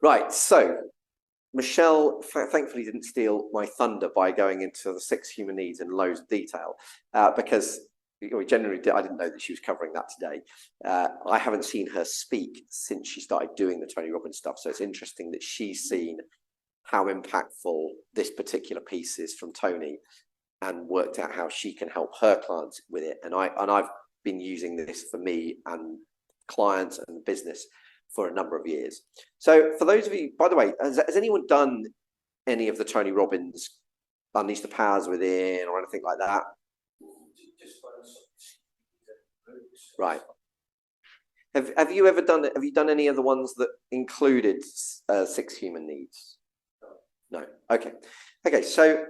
Right, so Michelle thankfully didn't steal my thunder by going into the 6 human needs in loads of detail, because we generally I didn't know that she was covering that today. I haven't seen her speak since she started doing the Tony Robbins stuff, so it's interesting that she's seen how impactful this particular piece is from Tony and worked out how she can help her clients with it. And I've been using this for me and clients and business for a number of years. So for those of you, by the way, has anyone done any of the Tony Robbins Unleash the Powers Within or anything like that? Right. Have you ever done it? Have you done any of the ones that included 6 human needs? No. Okay. Okay. So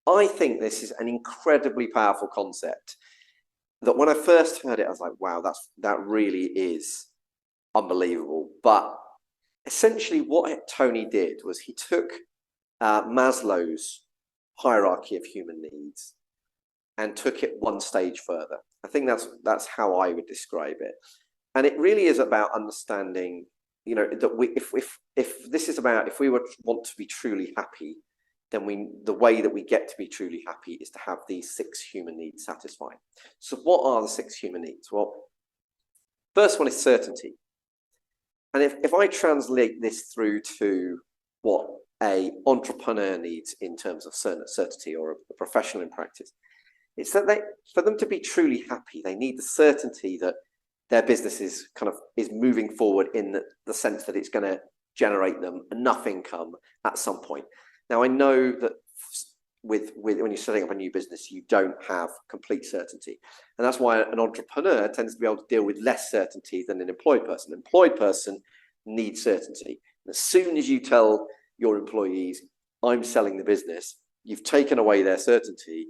I think this is an incredibly powerful concept that when I first heard it, I was like, wow, that really is unbelievable. But essentially what Tony did was he took Maslow's hierarchy of human needs and took it one stage further. I think that's how I would describe it. And it really is about understanding, you know, that if this is about, if we want to be truly happy, then the way that we get to be truly happy is to have these 6 human needs satisfied. So what are the 6 human needs? Well, first one is certainty. And if I translate this through to what an entrepreneur needs in terms of certainty, or a professional in practice, it's that for them to be truly happy, they need the certainty that their business is moving forward in the sense that it's going to generate them enough income at some point. Now, I know that with when you're setting up a new business, you don't have complete certainty. And that's why an entrepreneur tends to be able to deal with less certainty than an employed person. An employed person needs certainty. And as soon as you tell your employees, I'm selling the business, you've taken away their certainty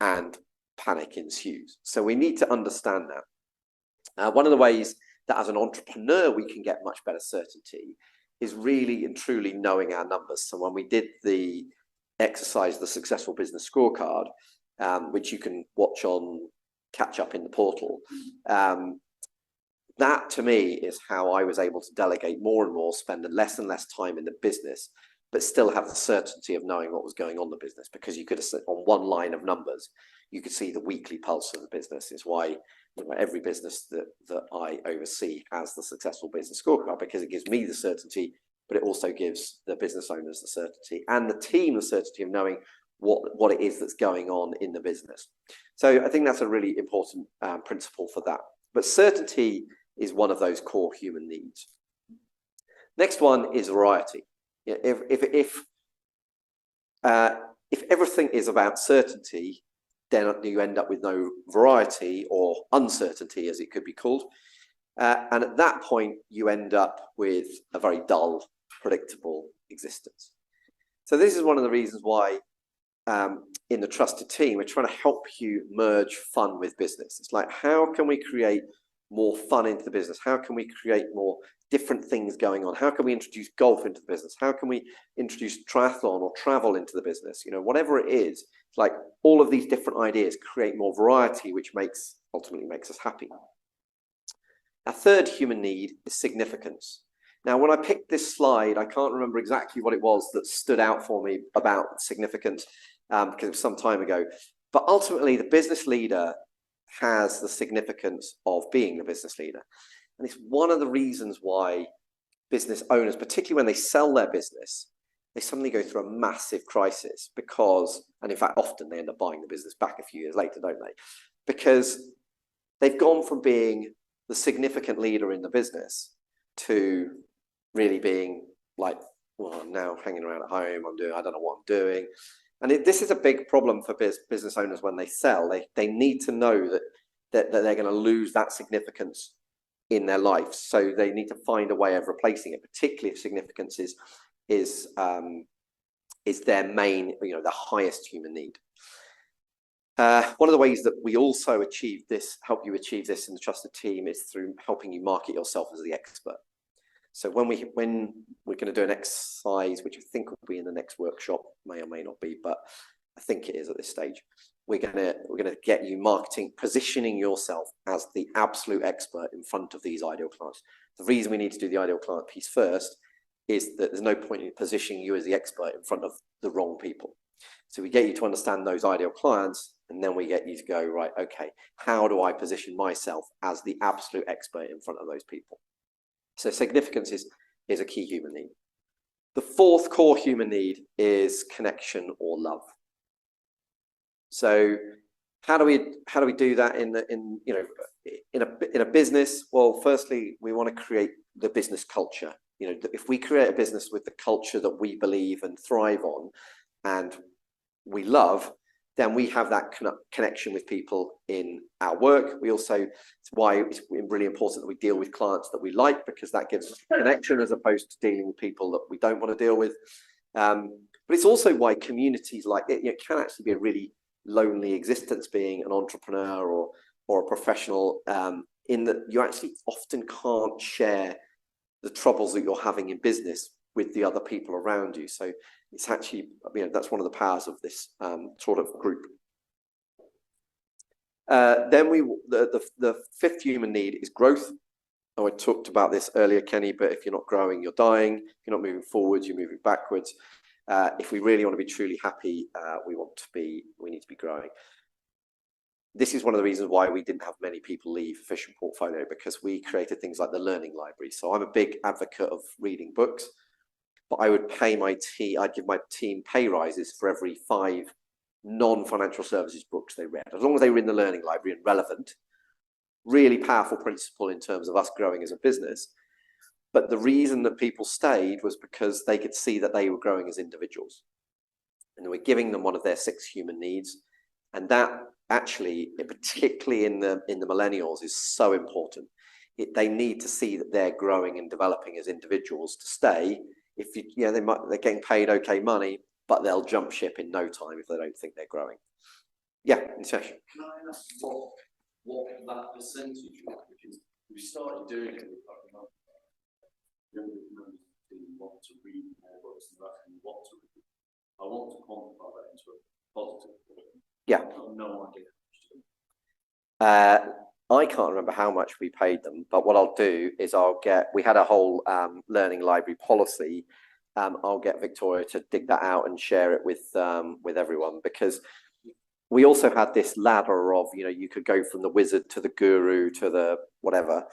and panic ensues. So we need to understand that. One of the ways that as an entrepreneur we can get much better certainty is really and truly knowing our numbers. So when we did the exercise, the Successful Business Scorecard, which you can watch on Catch Up in the portal, that to me is how I was able to delegate more and more, spend less and less time in the business, but still have the certainty of knowing what was going on in the business, because you could, on one line of numbers, you could see the weekly pulse of the business. Is why every business that I oversee has the Successful Business Scorecard, because it gives me the certainty, but it also gives the business owners the certainty and the team the certainty of knowing what it is that's going on in the business. So I think that's a really important principle for that. But certainty is one of those core human needs. Next one is variety. If everything is about certainty, then you end up with no variety, or uncertainty as it could be called. And at that point, you end up with a very dull, predictable existence. So this is one of the reasons why in the Trusted Team, we're trying to help you merge fun with business. It's like, how can we create more fun into the business? How can we create more different things going on? How can we introduce golf into the business? How can we introduce triathlon or travel into the business? You know, whatever it is, it's like all of these different ideas create more variety, which ultimately makes us happy. Our third human need is significance. Now, when I picked this slide, I can't remember exactly what it was that stood out for me about significance, because it was some time ago. But ultimately, the business leader has the significance of being the business leader. And it's one of the reasons why business owners, particularly when they sell their business, they suddenly go through a massive crisis, because, and in fact, often they end up buying the business back a few years later, don't they? Because they've gone from being the significant leader in the business to really being like, well, I'm now hanging around at home, I don't know what I'm doing. And this is a big problem for business owners when they sell. They need to know that they're going to lose that significance in their life. So they need to find a way of replacing it, particularly if significance is their main, the highest human need. One of the ways that we also help you achieve this in the Trusted Team, is through helping you market yourself as the expert. So when we're going to do an exercise, which I think will be in the next workshop, may or may not be, but I think it is at this stage, we're going to get you positioning yourself as the absolute expert in front of these ideal clients. The reason we need to do the ideal client piece first is that there's no point in positioning you as the expert in front of the wrong people. So we get you to understand those ideal clients, and then we get you to go, right, okay, how do I position myself as the absolute expert in front of those people? So significance is a key human need. The fourth core human need is connection or love. So how do we do that in a business? Well, firstly, we want to create the business culture. If we create a business with the culture that we believe and thrive on and we love, then we have that connection with people in our work. It's why it's really important that we deal with clients that we like, because that gives us connection as opposed to dealing with people that we don't want to deal with. But it's also why communities like it can actually be a really lonely existence being an entrepreneur or a professional, in that you actually often can't share the troubles that you're having in business with the other people around you. So it's actually, that's one of the powers of this sort of group. Then the fifth human need is growth. I talked about this earlier, Kenny, but if you're not growing, you're dying. If you're not moving forwards, you're moving backwards. If we really want to be truly happy, we need to be growing. This is one of the reasons why we didn't have many people leave Efficient Portfolio, because we created things like the learning library. So I'm a big advocate of reading books, but I'd give my team pay rises for every 5 non-financial services books they read, as long as they were in the learning library and relevant. Really powerful principle in terms of us growing as a business. But the reason that people stayed was because they could see that they were growing as individuals, and we're giving them one of their 6 human needs. And that actually, particularly in the millennials, is so important. They need to see that they're growing and developing as individuals to stay. They're getting paid okay money, but they'll jump ship in no time if they don't think they're growing. Yeah, in session. Can I ask what that percentage was? Because we started doing it with younger members want to read more books and asking what to read. I want to quantify that into a positive way. Yeah. I've got no idea. I can't remember how much we paid them, but what I'll do is we had a whole learning library policy. I'll get Victoria to dig that out and share it with everyone, because we also had this ladder of, you could go from the wizard to the guru to the whatever.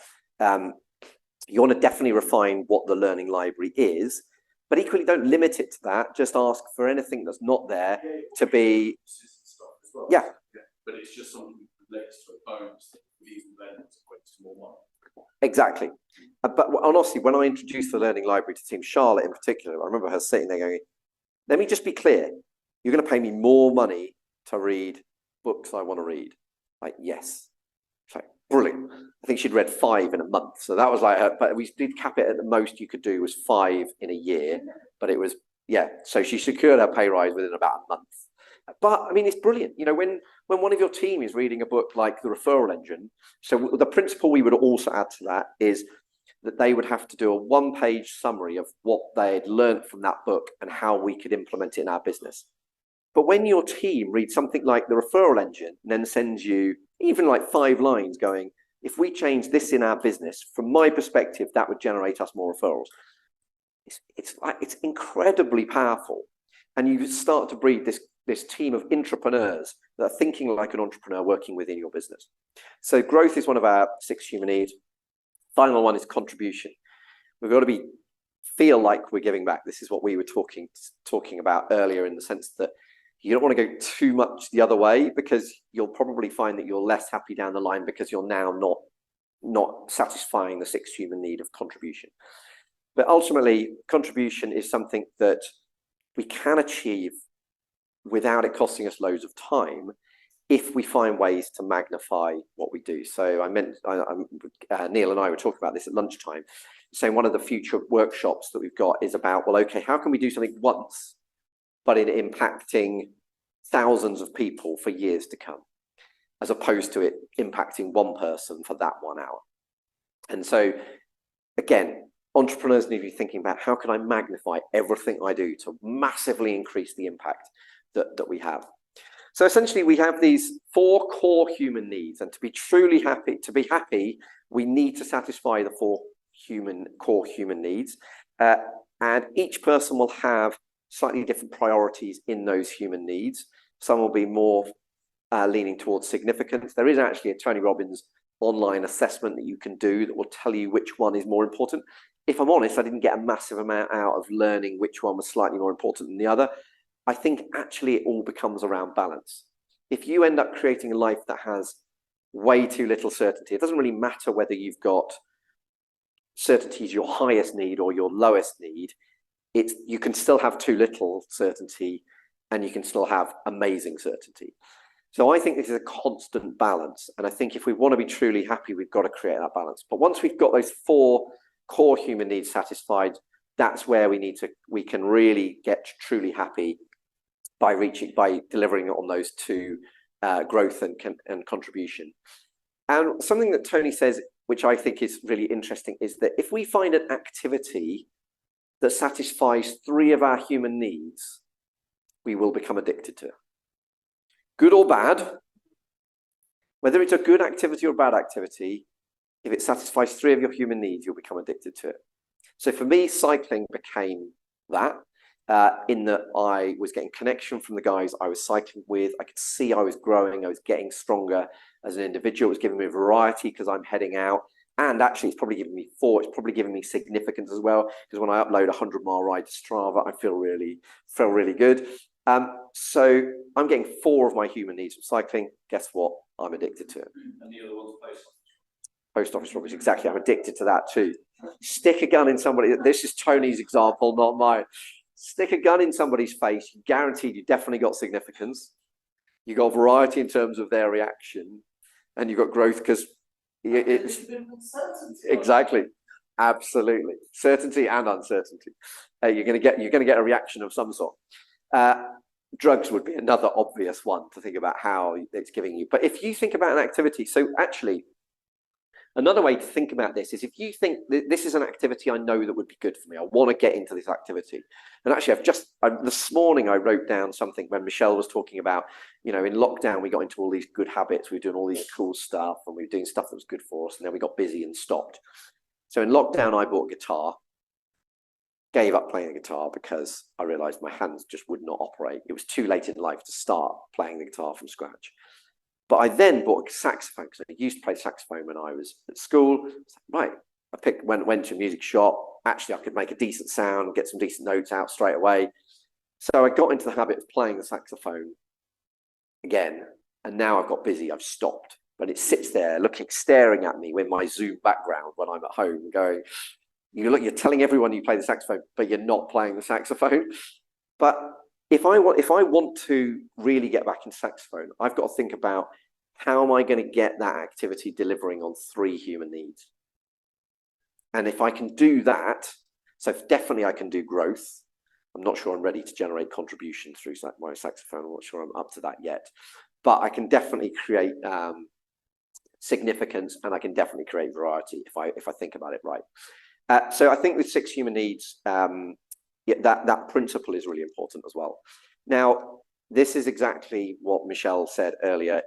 You want to definitely refine what the learning library is, but equally don't limit it to that. Just ask for anything that's not there to be. Well. Yeah. But it's just something that relates to a bonus that we even then equate to more money. Exactly. But honestly, when I introduced the learning library to Team Charlotte in particular, I remember her sitting there going, let me just be clear. You're going to pay me more money to read books I want to read. Like, yes. It's like, brilliant. I think she'd read 5 in a month. So that was like, but we did cap it at the most you could do was 5 in a year. But it was, yeah. So she secured her pay rise within about a month. But I mean, it's brilliant. When one of your team is reading a book like The Referral Engine, so the principle we would also add to that is that they would have to do a 1-page summary of what they had learned from that book and how we could implement it in our business. But when your team reads something like The Referral Engine and then sends you even like 5 lines going, if we change this in our business, from my perspective, that would generate us more referrals. It's incredibly powerful. And you start to breed this team of entrepreneurs that are thinking like an entrepreneur working within your business. So growth is one of our 6 human needs. Final one is contribution. We've got to feel like we're giving back. This is what we were talking about earlier, in the sense that you don't want to go too much the other way, because you'll probably find that you're less happy down the line because you're now not satisfying the 6th human need of contribution. But ultimately, contribution is something that we can achieve without it costing us loads of time if we find ways to magnify what we do. So Neil and I were talking about this at lunchtime, saying one of the future workshops that we've got is about, well, okay, how can we do something once, but in impacting thousands of people for years to come, as opposed to it impacting one person for that 1 hour. And so, again, entrepreneurs need to be thinking about, how can I magnify everything I do to massively increase the impact that we have. So essentially, we have these 4 core human needs, and to be truly happy, we need to satisfy the 4 core human needs. And each person will have slightly different priorities in those human needs. Some will be more leaning towards significance. There is actually a Tony Robbins online assessment that you can do that will tell you which one is more important. If I'm honest, I didn't get a massive amount out of learning which one was slightly more important than the other. I think actually it all becomes around balance. If you end up creating a life that has way too little certainty, it doesn't really matter whether you've got certainty is your highest need or your lowest need. You can still have too little certainty and you can still have amazing certainty. So I think this is a constant balance. And I think if we want to be truly happy, we've got to create that balance. But once we've got those 4 core human needs satisfied, that's where we can really get truly happy by delivering on those 2, growth and contribution. And something that Tony says, which I think is really interesting, is that if we find an activity that satisfies 3 of our human needs, we will become addicted to it. Good or bad, whether it's a good activity or a bad activity, if it satisfies 3 of your human needs, you'll become addicted to it. So for me, cycling became that, in that I was getting connection from the guys I was cycling with. I could see I was growing, I was getting stronger as an individual. It was giving me variety because I'm heading out. And actually, it's probably giving me it's probably giving me significance as well. Because when I upload a 100-mile ride to Strava, I feel really good. So I'm getting 4 of my human needs from cycling. Guess what? I'm addicted to it. And the other one's Post office robberies, exactly. I'm addicted to that too. Stick a gun in somebody. This is Tony's example, not mine. Stick a gun in somebody's face. Guaranteed, you definitely got significance. You got variety in terms of their reaction, and you got growth because it's exactly, absolutely, certainty and uncertainty. You're going to get a reaction of some sort. Drugs would be another obvious one to think about how it's giving you. But if you think about an activity, so actually, another way to think about this is if you think this is an activity I know that would be good for me, I want to get into this activity. And actually, this morning I wrote down something when Michelle was talking about, in lockdown, we got into all these good habits. We were doing all these cool stuff and we were doing stuff that was good for us. And then we got busy and stopped. So in lockdown, I bought a guitar, gave up playing the guitar because I realized my hands just would not operate. It was too late in life to start playing the guitar from scratch. But I then bought a saxophone because I used to play saxophone when I was at school. Right, I went to a music shop. Actually, I could make a decent sound, get some decent notes out straight away. So I got into the habit of playing the saxophone again. And now I've got busy, I've stopped. But it sits there staring at me with my Zoom background when I'm at home going, you're telling everyone you play the saxophone, but you're not playing the saxophone. But if I want to really get back into saxophone, I've got to think about how am I going to get that activity delivering on 3 human needs. And if I can do that, so definitely I can do growth. I'm not sure I'm ready to generate contribution through my saxophone. I'm not sure I'm up to that yet. But I can definitely create significance, and I can definitely create variety if I think about it right. So I think with 6 human needs, that principle is really important as well. Now, this is exactly what Michelle said earlier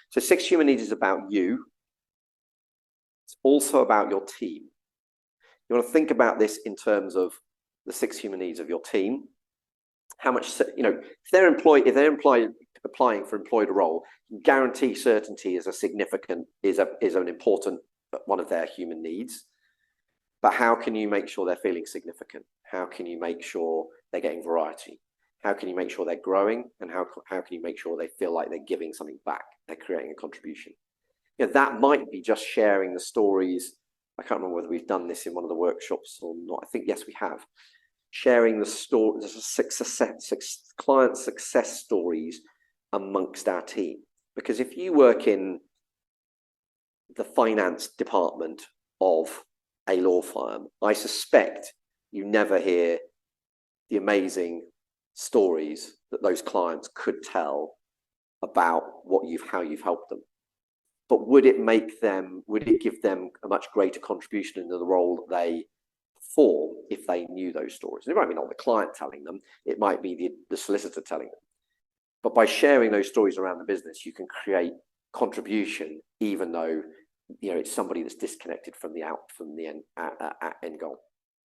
so 6 human needs is about you. It's also about your team. You want to think about this in terms of the 6 human needs of your team. How much, if they're applying for employed a role, guarantee certainty is an important one of their human needs. But how can you make sure they're feeling significant? How can you make sure they're getting variety? How can you make sure they're growing? And how can you make sure they feel like they're giving something back? They're creating a contribution. That might be just sharing the stories. I can't remember whether we've done this in one of the workshops or not. I think, yes, we have. Sharing the story, client success stories amongst our team. Because if you work in the finance department of a law firm, I suspect you never hear the amazing stories that those clients could tell about how you've helped them. But would it give them a much greater contribution into the role that they perform if they knew those stories? And it might be not the client telling them, it might be the solicitor telling them. But by sharing those stories around the business, you can create contribution, even though it's somebody that's disconnected from the end goal.